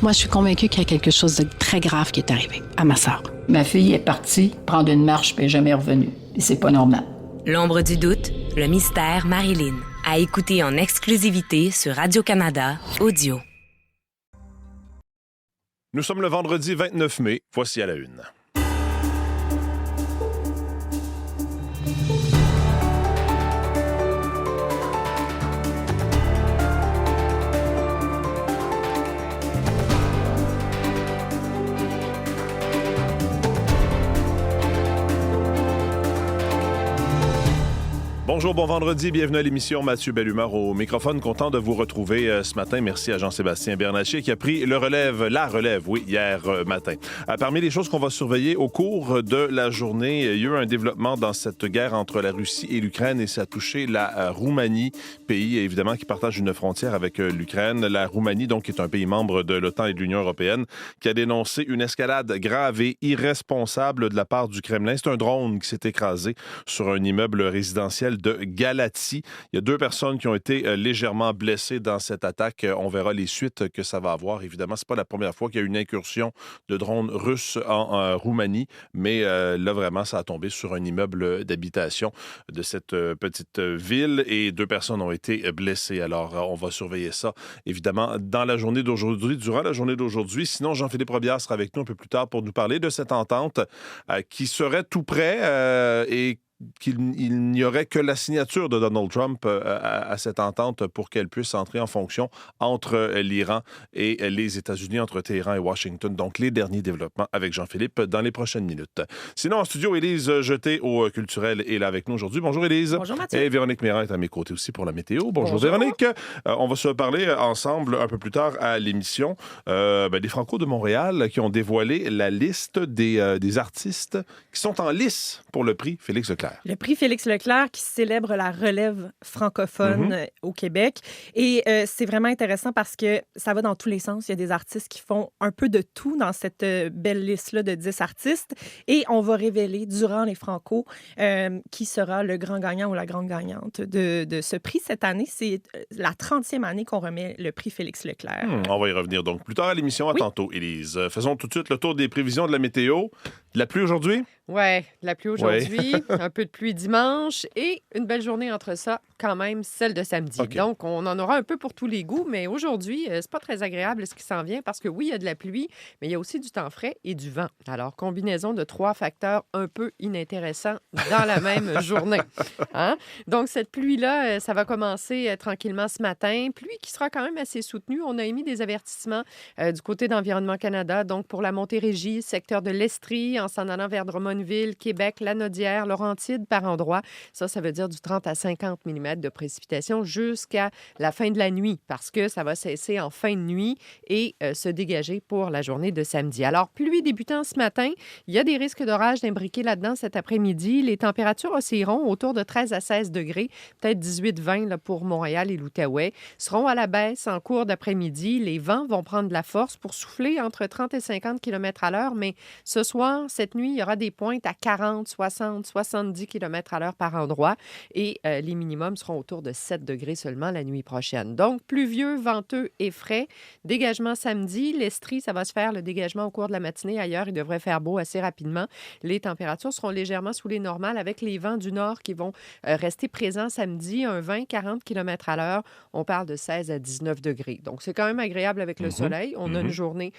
Moi, je suis convaincue qu'il y a quelque chose de très grave qui est arrivé à ma sœur. Ma fille est partie prendre une marche puis elle n'est jamais revenue. Et c'est pas normal. L'ombre du doute, le mystère Marilyn. À écouter en exclusivité sur Radio-Canada Audio. Nous sommes le vendredi 29 mai. Voici à la une. Bonjour, bon vendredi, bienvenue à l'émission Mathieu Bellumeur au microphone. Content de vous retrouver ce matin. Merci à Jean-Sébastien Bernatchez qui a pris la relève, hier matin. Parmi les choses qu'on va surveiller au cours de la journée, il y a eu un développement dans cette guerre entre la Russie et l'Ukraine et ça a touché la Roumanie, pays évidemment qui partage une frontière avec l'Ukraine. La Roumanie, donc, est un pays membre de l'OTAN et de l'Union européenne qui a dénoncé une escalade grave et irresponsable de la part du Kremlin. C'est un drone qui s'est écrasé sur un immeuble résidentiel de Galatie. Il y a 2 personnes qui ont été légèrement blessées dans cette attaque. On verra les suites que ça va avoir. Évidemment, c'est pas la première fois qu'il y a une incursion de drones russes en Roumanie, mais là, vraiment, ça a tombé sur un immeuble d'habitation de cette petite ville et 2 personnes ont été blessées. Alors, on va surveiller ça, évidemment, dans la journée d'aujourd'hui, durant la journée d'aujourd'hui. Sinon, Jean-Philippe Robillard sera avec nous un peu plus tard pour nous parler de cette entente qui serait tout près et qu'il n'y aurait que la signature de Donald Trump à cette entente pour qu'elle puisse entrer en fonction entre l'Iran et les États-Unis, entre Téhéran et Washington. Donc, les derniers développements avec Jean-Philippe dans les prochaines minutes. Sinon, en studio, Élise Jeté au Culturel est là avec nous aujourd'hui. Bonjour, Élise. Bonjour, Mathieu. Et Véronique Méran est à mes côtés aussi pour la météo. Bonjour. Véronique. On va se parler ensemble un peu plus tard à l'émission des Franco de Montréal qui ont dévoilé la liste des artistes qui sont en lice pour le prix Félix Leclerc. Le prix Félix Leclerc qui célèbre la relève francophone au Québec. Et c'est vraiment intéressant parce que ça va dans tous les sens. Il y a des artistes qui font un peu de tout dans cette belle liste-là de 10 artistes. Et on va révéler durant les Franco qui sera le grand gagnant ou la grande gagnante de ce prix cette année. C'est la 30e année qu'on remet le prix Félix Leclerc. On va y revenir donc plus tard à l'émission. À tantôt, Élise. Faisons tout de suite le tour des prévisions de la météo. De la pluie aujourd'hui? Oui, de la pluie aujourd'hui, un peu de pluie dimanche et une belle journée entre ça, quand même, celle de samedi. Okay. Donc, on en aura un peu pour tous les goûts, mais aujourd'hui, c'est pas très agréable ce qui s'en vient parce que oui, il y a de la pluie, mais il y a aussi du temps frais et du vent. Alors, combinaison de 3 facteurs un peu inintéressants dans la même journée. Hein? Donc, cette pluie-là, ça va commencer tranquillement ce matin. Pluie qui sera quand même assez soutenue. On a émis des avertissements du côté d'Environnement Canada, donc pour la Montérégie, secteur de l'Estrie, en s'en allant vers Drummondville, Québec, Lanaudière, Laurentides par endroit. Ça veut dire du 30 à 50 mm de précipitations jusqu'à la fin de la nuit parce que ça va cesser en fin de nuit et se dégager pour la journée de samedi. Alors, pluie débutant ce matin, il y a des risques d'orage d'imbriquer là-dedans cet après-midi. Les températures oscilleront autour de 13 à 16 degrés, peut-être 18-20 là, pour Montréal et l'Outaouais, seront à la baisse en cours d'après-midi. Les vents vont prendre de la force pour souffler entre 30 et 50 km à l'heure, mais ce soir, cette nuit, il y aura des pointes à 40, 60, 70 km à l'heure par endroit et les minimums seront autour de 7 degrés seulement la nuit prochaine. Donc, pluvieux, venteux et frais. Dégagement samedi. L'Estrie, ça va se faire le dégagement au cours de la matinée. Ailleurs, il devrait faire beau assez rapidement. Les températures seront légèrement sous les normales avec les vents du nord qui vont rester présents samedi, un 20-40 km à l'heure. On parle de 16 à 19 degrés. Donc, c'est quand même agréable avec le soleil. On a une journée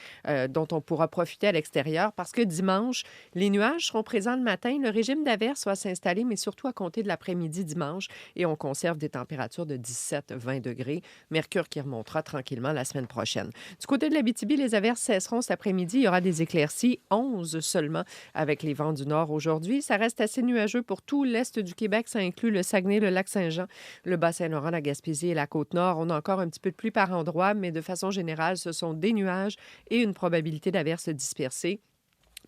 dont on pourra profiter à l'extérieur parce que dimanche, les nuages seront présents le matin. Le régime d'averse va s'installer, mais surtout à compter de l'après-midi dimanche. Et on conserve des températures de 17-20 degrés. Mercure qui remontera tranquillement la semaine prochaine. Du côté de l'Abitibi, les averses cesseront cet après-midi. Il y aura des éclaircies, 11 seulement avec les vents du nord aujourd'hui. Ça reste assez nuageux pour tout l'est du Québec. Ça inclut le Saguenay, le Lac-Saint-Jean, le Bas-Saint-Laurent, la Gaspésie et la Côte-Nord. On a encore un petit peu de pluie par endroit, mais de façon générale, ce sont des nuages et une probabilité d'averses dispersées.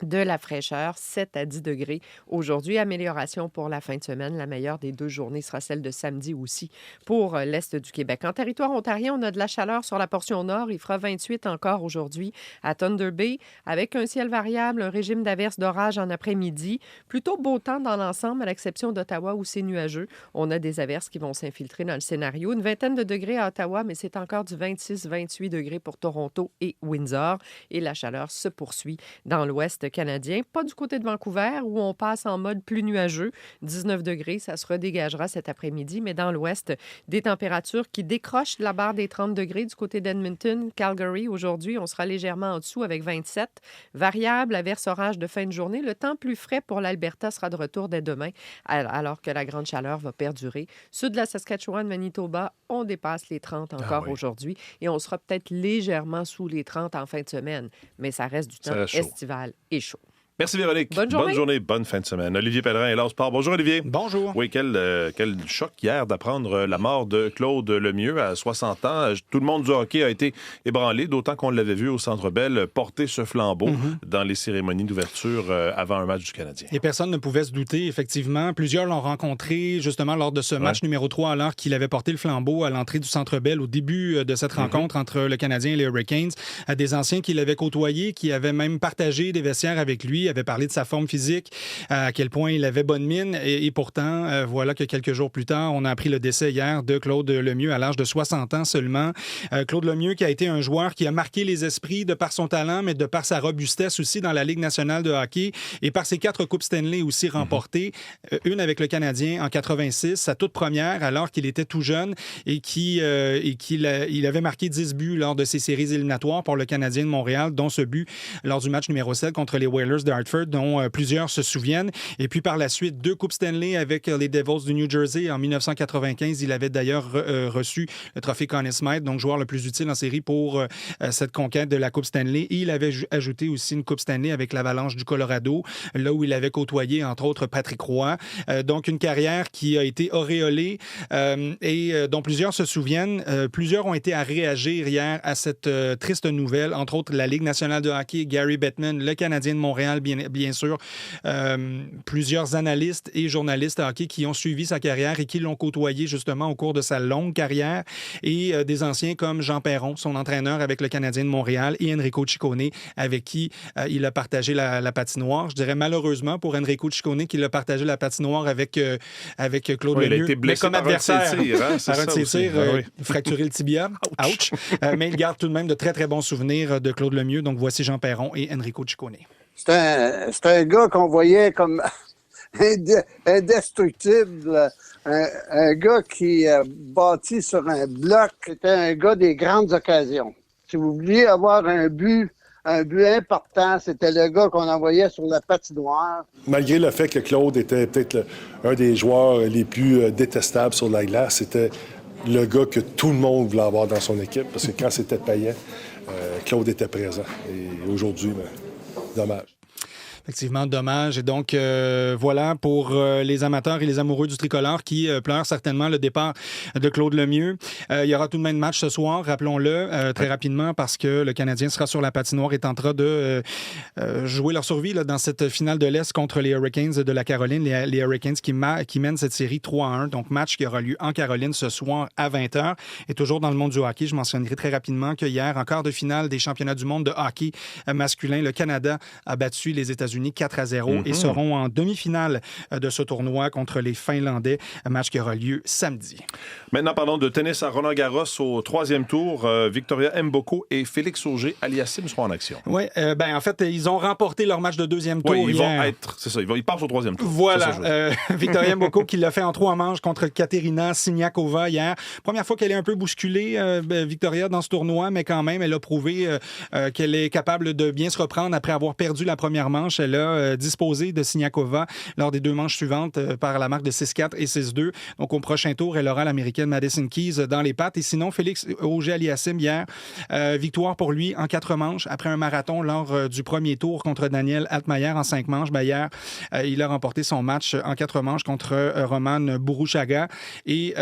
de la fraîcheur, 7 à 10 degrés aujourd'hui. Amélioration pour la fin de semaine. La meilleure des 2 journées sera celle de samedi aussi pour l'Est du Québec. En territoire ontarien, on a de la chaleur sur la portion nord. Il fera 28 encore aujourd'hui à Thunder Bay, avec un ciel variable, un régime d'averses d'orage en après-midi. Plutôt beau temps dans l'ensemble, à l'exception d'Ottawa où c'est nuageux. On a des averses qui vont s'infiltrer dans le scénario. Une vingtaine de degrés à Ottawa, mais c'est encore du 26-28 degrés pour Toronto et Windsor. Et la chaleur se poursuit dans l'ouest canadien. Pas du côté de Vancouver, où on passe en mode plus nuageux. 19 degrés, ça se redégagera cet après-midi, mais dans l'ouest, des températures qui décrochent la barre des 30 degrés du côté d'Edmonton, Calgary. Aujourd'hui, on sera légèrement en dessous avec 27. Variable, averse-orage de fin de journée. Le temps plus frais pour l'Alberta sera de retour dès demain, alors que la grande chaleur va perdurer. Sud de la Saskatchewan, Manitoba, on dépasse les 30 encore aujourd'hui, et on sera peut-être légèrement sous les 30 en fin de semaine, mais ça reste du temps estival et chaud. Merci Véronique. Bonne journée, bonne fin de semaine. Olivier Pellerin est là au sport. Bonjour Olivier. Bonjour. Oui, quel choc hier d'apprendre la mort de Claude Lemieux à 60 ans. Tout le monde du hockey a été ébranlé, d'autant qu'on l'avait vu au Centre Bell porter ce flambeau dans les cérémonies d'ouverture avant un match du Canadien. Et personne ne pouvait se douter, effectivement. Plusieurs l'ont rencontré justement lors de ce match numéro 3, alors qu'il avait porté le flambeau à l'entrée du Centre Bell au début de cette rencontre entre le Canadien et les Hurricanes. Des anciens qui l'avaient côtoyé, qui avaient même partagé des vestiaires avec lui, avait parlé de sa forme physique, à quel point il avait bonne mine. Et pourtant, voilà que quelques jours plus tard, on a appris le décès hier de Claude Lemieux à l'âge de 60 ans seulement. Claude Lemieux qui a été un joueur qui a marqué les esprits de par son talent, mais de par sa robustesse aussi dans la Ligue nationale de hockey et par ses 4 Coupes Stanley aussi remportées. Une avec le Canadien en 86, sa toute première, alors qu'il était tout jeune et qu'il avait marqué 10 buts lors de ses séries éliminatoires pour le Canadien de Montréal, dont ce but lors du match numéro 7 contre les Whalers de Hartford, dont plusieurs se souviennent. Et puis par la suite, 2 Coupes Stanley avec les Devils du New Jersey. En 1995, il avait d'ailleurs reçu le trophée Conn Smythe, donc joueur le plus utile en série pour cette conquête de la Coupe Stanley. Et il avait ajouté aussi une Coupe Stanley avec l'Avalanche du Colorado, là où il avait côtoyé, entre autres, Patrick Roy. Donc une carrière qui a été auréolée et dont plusieurs se souviennent. Plusieurs ont été à réagir hier à cette triste nouvelle, entre autres la Ligue nationale de hockey, Gary Bettman, le Canadien de Montréal, bien sûr, plusieurs analystes et journalistes hockey qui ont suivi sa carrière et qui l'ont côtoyé justement au cours de sa longue carrière, et des anciens comme Jean Perron, son entraîneur avec le Canadien de Montréal, et Enrico Ciccone, avec qui il a partagé la patinoire. Je dirais malheureusement pour Enrico Ciccone qu'il a partagé la patinoire avec Claude Lemieux. Il a été blessé comme adversaire par un de ses tirs, fracturé le tibia. Ouch! Mais il garde tout de même de très, très bons souvenirs de Claude Lemieux. Donc voici Jean Perron et Enrico Ciccone. C'est un gars qu'on voyait comme indestructible, un gars qui bâtit sur un bloc. C'était un gars des grandes occasions. Si vous vouliez avoir un but important, c'était le gars qu'on envoyait sur la patinoire. Malgré le fait que Claude était peut-être un des joueurs les plus détestables sur la glace, c'était le gars que tout le monde voulait avoir dans son équipe, parce que quand c'était payant, Claude était présent. Et aujourd'hui, dommage. Effectivement, dommage. Et donc, voilà pour les amateurs et les amoureux du tricolore qui pleurent certainement le départ de Claude Lemieux. Il y aura tout de même match ce soir, rappelons-le, très rapidement, parce que le Canadien sera sur la patinoire et tentera de jouer leur survie là, dans cette finale de l'Est contre les Hurricanes de la Caroline. Les Hurricanes qui mènent cette série 3-1. Donc, match qui aura lieu en Caroline ce soir à 20h. Et toujours dans le monde du hockey, je mentionnerai très rapidement que hier, en quart de finale des championnats du monde de hockey masculin, le Canada a battu les États-Unis 4-0 et seront en demi-finale de ce tournoi contre les Finlandais, un match qui aura lieu samedi. Maintenant, parlons de tennis à Roland-Garros au 3e tour. Victoria Mboko et Félix Auger-Aliassime seront en action. Oui, en fait, ils ont remporté leur match de 2e tour ils hier. vont être, c'est ça, ils passent au 3e tour. Voilà, Victoria Mboko qui l'a fait en 3 manches contre Katerina Siniakova hier. Première fois qu'elle est un peu bousculée, Victoria, dans ce tournoi, mais quand même, elle a prouvé qu'elle est capable de bien se reprendre après avoir perdu la première manche. Elle a disposé de Siniakova lors des 2 manches suivantes par la marque de 6-4 et 6-2. Donc, au prochain tour, elle aura l'Américaine Madison Keys dans les pattes. Et sinon, Félix Auger-Aliassime hier, victoire pour lui en 4 manches après un marathon lors du premier tour contre Daniel Altmaier en 5 manches. Hier, il a remporté son match en 4 manches contre Roman Bourruchaga. Et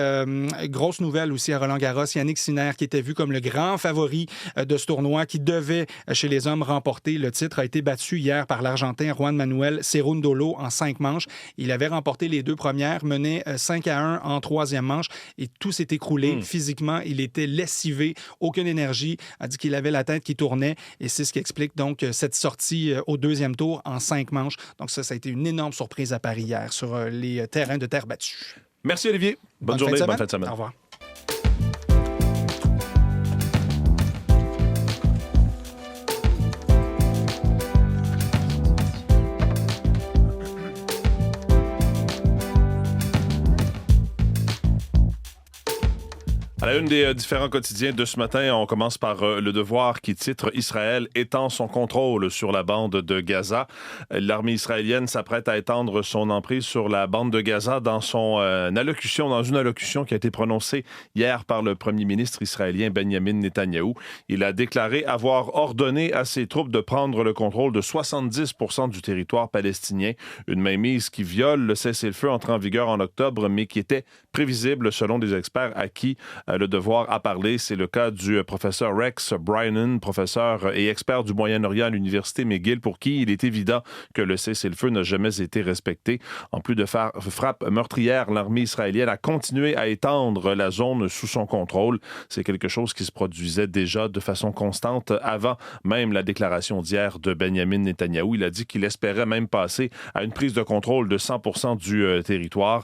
grosse nouvelle aussi à Roland-Garros, Yannick Sinner, qui était vu comme le grand favori de ce tournoi, qui devait, chez les hommes, remporter le titre, a été battu hier par l'Argentin l'Argentin Juan Manuel Cerundolo en 5 manches. Il avait remporté les 2 premières, menait 5-1 en 3e manche et tout s'est écroulé. Physiquement, il était lessivé, aucune énergie, a dit qu'il avait la tête qui tournait et c'est ce qui explique donc cette sortie au 2e tour en 5 manches. Donc ça a été une énorme surprise à Paris hier sur les terrains de terre battue. Merci Olivier. Bonne journée, bonne fin de semaine. Au revoir. À la une des différents quotidiens de ce matin, on commence par Le Devoir qui titre « Israël étend son contrôle sur la bande de Gaza ». L'armée israélienne s'apprête à étendre son emprise sur la bande de Gaza dans une allocution qui a été prononcée hier par le premier ministre israélien Benjamin Netanyahou. Il a déclaré avoir ordonné à ses troupes de prendre le contrôle de 70% du territoire palestinien, une mainmise qui viole le cessez-le-feu entré en vigueur en octobre, mais qui était prévisible selon des experts à qui Le Devoir a parlé. C'est le cas du professeur Rex Brynan, professeur et expert du Moyen-Orient à l'Université McGill, pour qui il est évident que le cessez-le-feu n'a jamais été respecté. En plus de frappes meurtrières, l'armée israélienne a continué à étendre la zone sous son contrôle. C'est quelque chose qui se produisait déjà de façon constante avant même la déclaration d'hier de Benjamin Netanyahou. Il a dit qu'il espérait même passer à une prise de contrôle de 100% du territoire.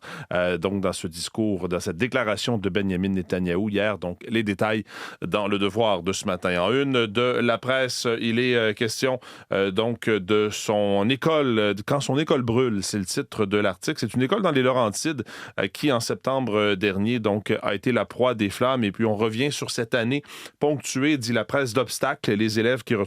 Donc, dans ce discours, dans cette déclaration de Benjamin Netanyahou hier, donc les détails dans Le Devoir de ce matin. En une de la presse, il est question donc de son école, quand son école brûle, c'est le titre de l'article. C'est une école dans les Laurentides qui, en septembre dernier, donc a été la proie des flammes. Et puis on revient sur cette année ponctuée, dit la presse, d'obstacles. Les élèves qui vont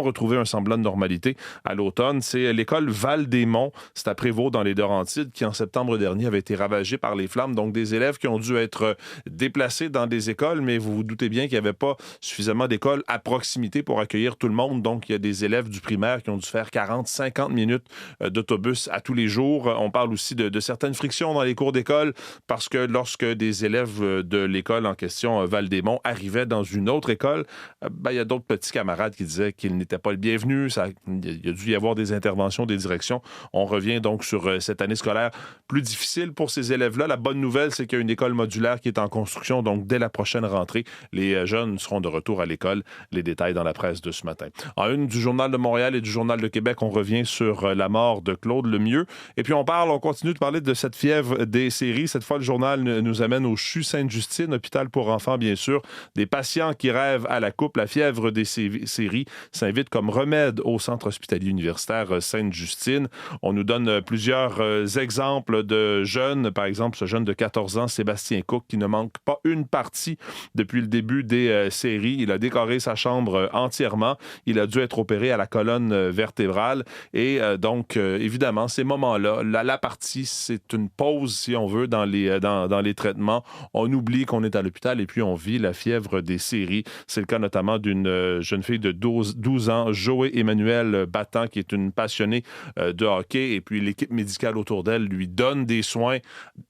retrouver un semblant de normalité à l'automne. C'est l'école Val-des-Monts, c'est à Prévost dans les Laurentides, qui en septembre dernier avait été ravagée par les flammes. Donc des élèves qui ont dû être déplacés dans des écoles, mais vous vous doutez bien qu'il n'y avait pas suffisamment d'écoles à proximité pour accueillir tout le monde. Donc, il y a des élèves du primaire qui ont dû faire 40-50 minutes d'autobus à tous les jours. On parle aussi de certaines frictions dans les cours d'école parce que lorsque des élèves de l'école en question, Val-des-Monts, arrivaient dans une autre école, il y a d'autres petits camarades qui disaient qu'ils n'étaient pas le bienvenu. Il a dû y avoir des interventions des directions. On revient donc sur cette année scolaire plus difficile pour ces élèves-là. La bonne nouvelle, c'est qu'il y a une école modulaire qui est en construction. Donc, dès la prochaine rentrée, les jeunes seront de retour à l'école. Les détails dans la presse de ce matin. En une du Journal de Montréal et du Journal de Québec, on revient sur la mort de Claude Lemieux. Et puis, on continue de parler de cette fièvre des séries. Cette fois, le journal nous amène au CHU Sainte-Justine, hôpital pour enfants, bien sûr. Des patients qui rêvent à la coupe. La fièvre des séries s'invite comme remède au centre hospitalier universitaire Sainte-Justine. On nous donne plusieurs exemples de jeunes. Par exemple, ce jeune de 14 ans, Sébastien Cook, qui ne manque pas une partie depuis le début des séries. Il a décoré sa chambre entièrement. Il a dû être opéré à la colonne vertébrale. Et donc, évidemment, ces moments-là, la partie, c'est une pause, si on veut, dans les traitements. On oublie qu'on est à l'hôpital et puis on vit la fièvre des séries. C'est le cas notamment d'une jeune fille de 12 ans, Joé Emmanuel Battant, qui est une passionnée de hockey. Et puis, l'équipe médicale autour d'elle lui donne des soins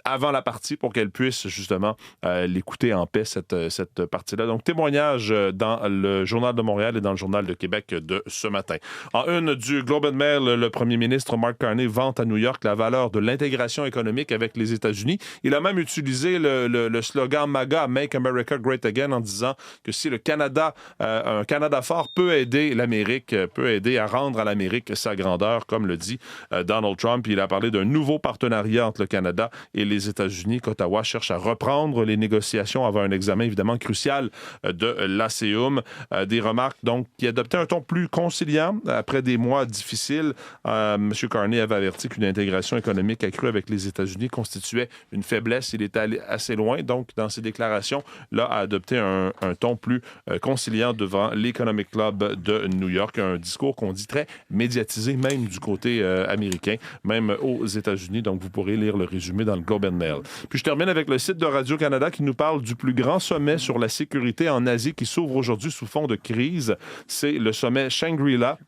avant la partie pour qu'elle puisse justement l'écouter en paix, cette partie-là. Donc, témoignage dans le Journal de Montréal et dans le Journal de Québec de ce matin. En une du Globe and Mail, le premier ministre Mark Carney vante à New York la valeur de l'intégration économique avec les États-Unis. Il a même utilisé le slogan MAGA, Make America Great Again, en disant que si le Canada, un Canada fort peut aider l'Amérique, peut aider à rendre à l'Amérique sa grandeur, comme le dit Donald Trump. Il a parlé d'un nouveau partenariat entre le Canada et les États-Unis, qu'Ottawa cherche à reprendre les négociations avant un examen évidemment crucial de l'ASEUM. Des remarques donc qui adoptaient un ton plus conciliant après des mois difficiles. M. Carney avait averti qu'une intégration économique accrue avec les États-Unis constituait une faiblesse. Il était allé assez loin, donc, dans ses déclarations, là, à adopter un ton plus conciliant devant l'Economic Club de New York. Un discours qu'on dit très médiatisé, même du côté américain, même aux États-Unis. Donc, vous pourrez lire le résumé dans le Globe and Mail. Puis, je termine avec le site de Radio-Canada qui nous parle du plus grand sommet sur la sécurité en Asie qui s'ouvre aujourd'hui sous fond de crise. C'est le sommet Shangri-La.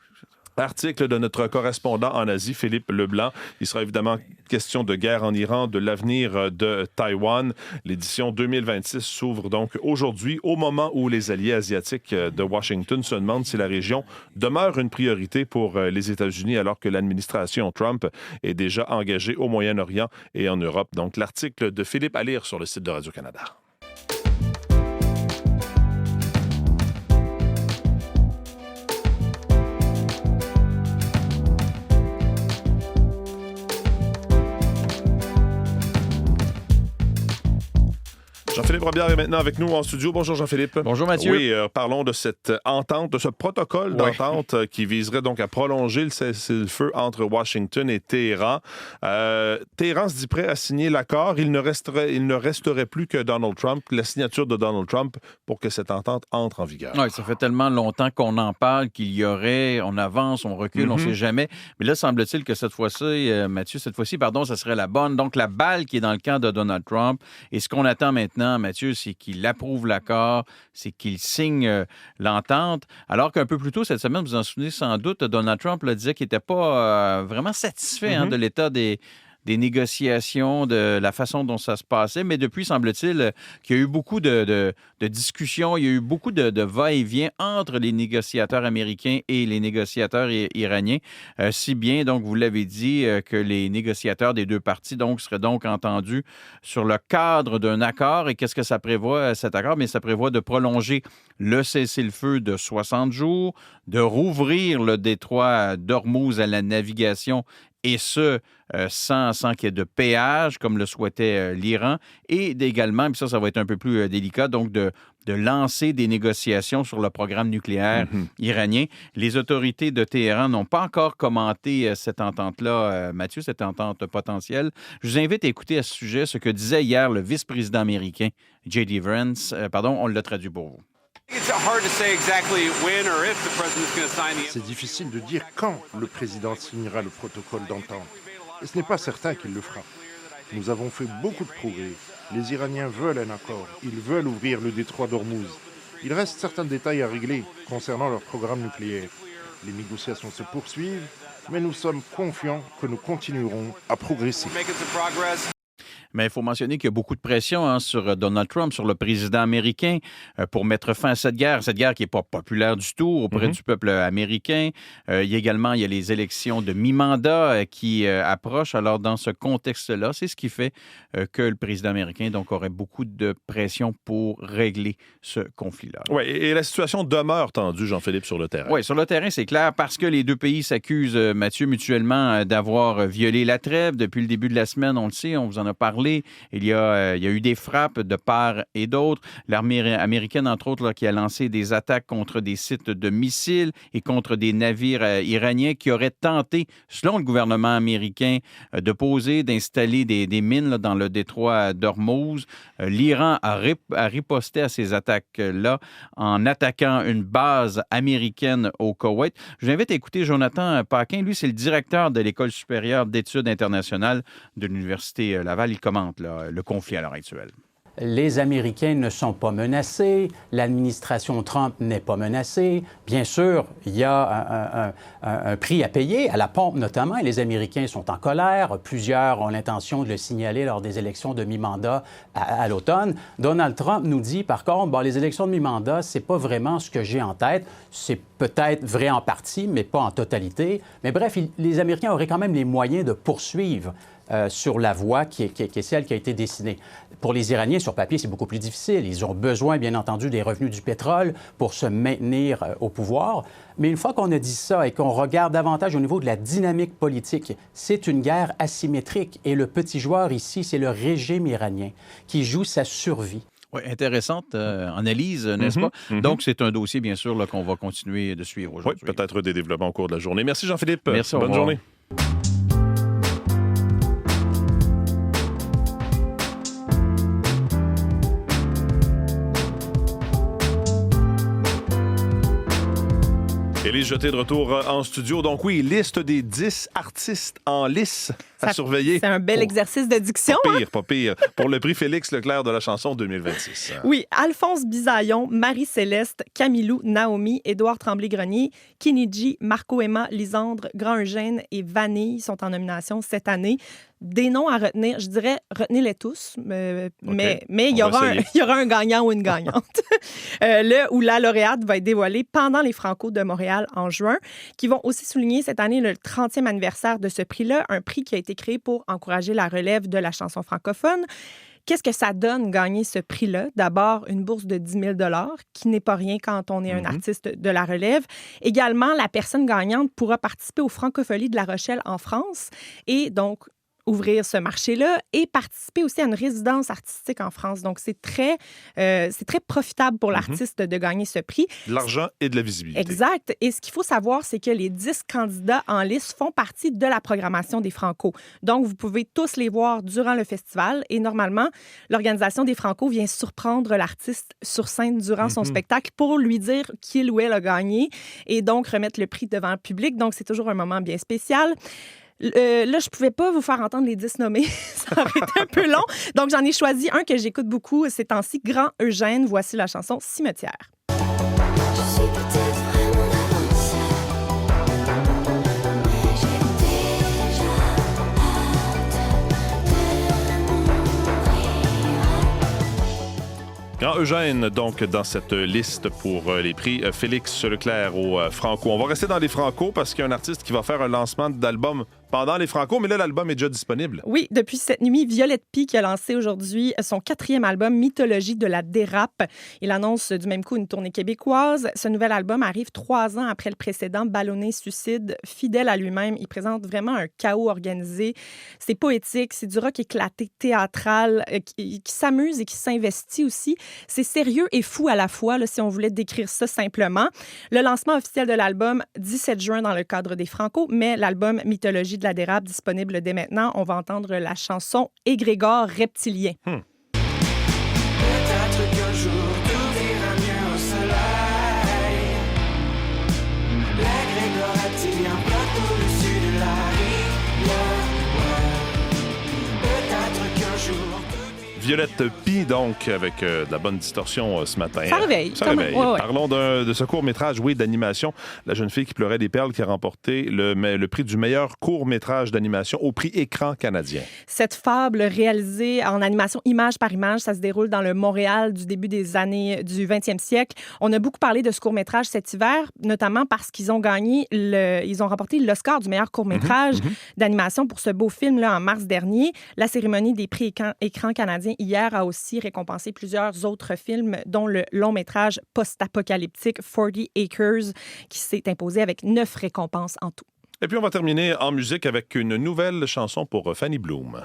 Article de notre correspondant en Asie, Philippe Leblanc. Il sera évidemment question de guerre en Iran, de l'avenir de Taïwan. L'édition 2026 s'ouvre donc aujourd'hui, au moment où les alliés asiatiques de Washington se demandent si la région demeure une priorité pour les États-Unis, alors que l'administration Trump est déjà engagée au Moyen-Orient et en Europe. Donc, l'article de Philippe à lire sur le site de Radio-Canada. Jean-Philippe Robillard est maintenant avec nous en studio. Bonjour Jean-Philippe. Bonjour Mathieu. Oui, parlons de cette entente, de ce protocole d'entente qui viserait donc à prolonger le cessez-le-feu entre Washington et Téhéran. Téhéran se dit prêt à signer l'accord. Il ne resterait plus que Donald Trump, la signature de Donald Trump pour que cette entente entre en vigueur. Oui, ça fait tellement longtemps qu'on en parle qu'il y aurait, on avance, on recule, on ne sait jamais. Mais là, semble-t-il que cette fois-ci, Mathieu, ça serait la bonne. Donc, la balle qui est dans le camp de Donald Trump. Et ce qu'on attend maintenant, Mathieu, c'est qu'il approuve l'accord, c'est qu'il signe l'entente. Alors qu'un peu plus tôt cette semaine, vous en souvenez sans doute, Donald Trump disait qu'il n'était pas vraiment satisfait de l'état des négociations, de la façon dont ça se passait. Mais depuis, semble-t-il qu'il y a eu beaucoup de discussions, il y a eu beaucoup de va-et-vient entre les négociateurs américains et les négociateurs iraniens. Si bien, donc, vous l'avez dit, que les négociateurs des deux parties seraient donc entendus sur le cadre d'un accord. Et qu'est-ce que ça prévoit, cet accord? Bien, ça prévoit de prolonger le cessez-le-feu de 60 jours, de rouvrir le détroit d'Ormuz à la navigation, et ce, sans qu'il y ait de péage, comme le souhaitait l'Iran, et également, puis ça va être un peu plus délicat, donc de lancer des négociations sur le programme nucléaire iranien. Les autorités de Téhéran n'ont pas encore commenté cette entente-là, Mathieu, cette entente potentielle. Je vous invite à écouter à ce sujet ce que disait hier le vice-président américain, J.D. Vance. On l'a traduit pour vous. C'est difficile de dire quand le président signera le protocole d'entente. Et ce n'est pas certain qu'il le fera. Nous avons fait beaucoup de progrès. Les Iraniens veulent un accord. Ils veulent ouvrir le détroit d'Ormuz. Il reste certains détails à régler concernant leur programme nucléaire. Les négociations se poursuivent, mais nous sommes confiants que nous continuerons à progresser. Mais il faut mentionner qu'il y a beaucoup de pression sur Donald Trump, sur le président américain, pour mettre fin à cette guerre qui n'est pas populaire du tout auprès du peuple américain. Il y a les élections de mi-mandat qui approchent. Alors, dans ce contexte-là, c'est ce qui fait que le président américain aurait beaucoup de pression pour régler ce conflit-là. Oui, et la situation demeure tendue, Jean-Philippe, sur le terrain. Oui, sur le terrain, c'est clair, parce que les deux pays s'accusent, Mathieu, mutuellement, d'avoir violé la trêve. Depuis le début de la semaine, on le sait, on vous en a parlé. Il y a eu des frappes de part et d'autre. L'armée américaine, entre autres, qui a lancé des attaques contre des sites de missiles et contre des navires iraniens qui auraient tenté, selon le gouvernement américain, d'installer des mines dans le détroit d'Ormuz. L'Iran a riposté à ces attaques-là en attaquant une base américaine au Koweït. Je vous invite à écouter Jonathan Paquin. Lui, c'est le directeur de l'École supérieure d'études internationales de l'Université Laval. Il commente le conflit à l'heure actuelle. Les Américains ne sont pas menacés, l'administration Trump n'est pas menacée. Bien sûr, il y a un prix à payer, à la pompe notamment, et les Américains sont en colère. Plusieurs ont l'intention de le signaler lors des élections de mi-mandat à l'automne. Donald Trump nous dit, par contre, les élections de mi-mandat, c'est pas vraiment ce que j'ai en tête. C'est peut-être vrai en partie, mais pas en totalité. Mais bref, les Américains auraient quand même les moyens de poursuivre sur la voie qui est celle qui a été dessinée. Pour les Iraniens, sur papier, c'est beaucoup plus difficile. Ils ont besoin, bien entendu, des revenus du pétrole pour se maintenir au pouvoir. Mais une fois qu'on a dit ça et qu'on regarde davantage au niveau de la dynamique politique, c'est une guerre asymétrique. Et le petit joueur ici, c'est le régime iranien qui joue sa survie. Oui, intéressante analyse, n'est-ce pas? Donc, c'est un dossier, bien sûr, qu'on va continuer de suivre aujourd'hui. Oui, peut-être des développements au cours de la journée. Merci, Jean-Philippe. Merci, bonne journée. Élise Jeté de retour en studio. Donc oui, liste des 10 artistes en lice à surveiller. C'est un bel exercice de diction. Pas pire. Pour le prix Félix Leclerc de la chanson 2026. Oui, Alphonse Bisaillon, Marie-Céleste, Camilou, Naomi, Édouard Tremblay-Grenier, Kiniji, Marco Emma, Lisandre, Grand-Eugène et Vanille sont en nomination cette année. Des noms à retenir, je dirais, retenez-les tous, mais il y aura un gagnant ou une gagnante. Le ou la lauréate va être dévoilé pendant les Franco de Montréal en juin, qui vont aussi souligner cette année le 30e anniversaire de ce prix-là, un prix qui a été créé pour encourager la relève de la chanson francophone. Qu'est-ce que ça donne gagner ce prix-là? D'abord, une bourse de 10 000 $, qui n'est pas rien quand on est un artiste de la relève. Également, la personne gagnante pourra participer aux Francopholies de La Rochelle en France et donc ouvrir ce marché-là et participer aussi à une résidence artistique en France. Donc, c'est très profitable pour l'artiste de gagner ce prix. De l'argent et de la visibilité. Exact. Et ce qu'il faut savoir, c'est que les 10 candidats en liste font partie de la programmation des Franco. Donc, vous pouvez tous les voir durant le festival. Et normalement, l'organisation des Franco vient surprendre l'artiste sur scène durant son spectacle pour lui dire qu'il ou elle a gagné et donc remettre le prix devant le public. Donc, c'est toujours un moment bien spécial. Là, je ne pouvais pas vous faire entendre les 10 nommés. Ça aurait été un peu long. Donc, j'en ai choisi un que j'écoute beaucoup ces temps-ci, Grand-Eugène. Voici la chanson Cimetière. Grand-Eugène, donc, dans cette liste pour les prix Félix Leclerc au Franco. On va rester dans les Franco parce qu'il y a un artiste qui va faire un lancement d'album pendant les Franco, mais là, l'album est déjà disponible. Oui, depuis cette nuit, Violette Pie qui a lancé aujourd'hui son 4e album, Mythologie de la dérape. Il annonce du même coup une tournée québécoise. Ce nouvel album arrive 3 ans après le précédent, Ballonné Suicide. Fidèle à lui-même, il présente vraiment un chaos organisé. C'est poétique, c'est du rock éclaté, théâtral, qui s'amuse et qui s'investit aussi. C'est sérieux et fou à la fois, là, si on voulait décrire ça simplement. Le lancement officiel de l'album, 17 juin dans le cadre des Franco, mais l'album Mythologie de la dérape disponible dès maintenant. On va entendre la chanson Égrégore reptilien. Peut-être qu'un jour tout ira mieux au soleil. L'égrégore reptilien flotte au-dessus de la rivière. Peut-être qu'un jour... Violette Pie, donc, avec de la bonne distorsion ce matin. Ça réveille. Ça réveille. Ouais. Parlons de ce court-métrage, oui, d'animation. La jeune fille qui pleurait des perles qui a remporté le prix du meilleur court-métrage d'animation au prix Écran canadien. Cette fable réalisée en animation image par image, ça se déroule dans le Montréal du début des années du 20e siècle. On a beaucoup parlé de ce court-métrage cet hiver, notamment parce qu'ils ont gagné ils ont remporté l'Oscar du meilleur court-métrage d'animation pour ce beau film-là en mars dernier. La cérémonie des prix Écran canadien hier a aussi récompensé plusieurs autres films, dont le long-métrage post-apocalyptique 40 Acres, qui s'est imposé avec 9 récompenses en tout. Et puis, on va terminer en musique avec une nouvelle chanson pour Fanny Bloom.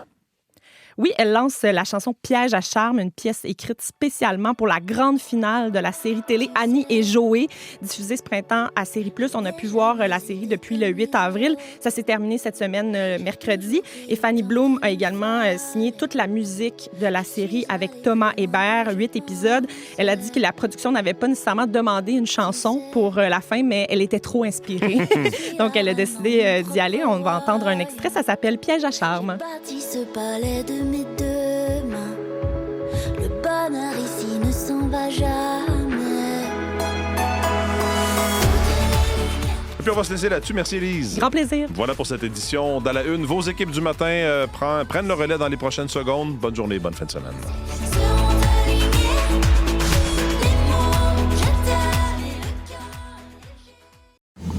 Oui, elle lance la chanson Piège à charme, une pièce écrite spécialement pour la grande finale de la série télé Annie et Joey, diffusée ce printemps à Série Plus. On a pu voir la série depuis le 8 avril. Ça s'est terminé cette semaine, mercredi. Et Fanny Bloom a également signé toute la musique de la série avec Thomas Hébert, 8 épisodes. Elle a dit que la production n'avait pas nécessairement demandé une chanson pour la fin, mais elle était trop inspirée. Donc, elle a décidé d'y aller. On va entendre un extrait. Ça s'appelle Piège à charme. Mes deux mains, le bonheur ici ne s'en va jamais. Et puis on va se laisser là-dessus. Merci Élise. Grand plaisir. Voilà pour cette édition dans la une. Vos équipes du matin prennent le relais dans les prochaines secondes. Bonne journée, bonne fin de semaine.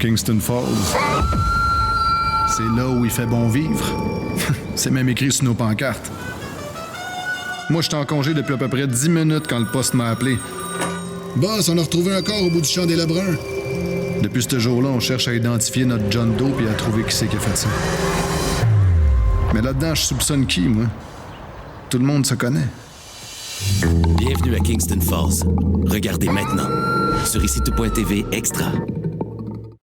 Kingston Falls, c'est là où il fait bon vivre. C'est même écrit sur nos pancartes. Moi, je suis en congé depuis à peu près 10 minutes quand le poste m'a appelé. Boss, on a retrouvé un corps au bout du champ des Lebrun. Depuis ce jour-là, on cherche à identifier notre John Doe puis à trouver qui c'est qui a fait ça. Mais là-dedans, je soupçonne qui, moi? Tout le monde se connaît. Bienvenue à Kingston Falls. Regardez maintenant sur ici-tout.tv Extra.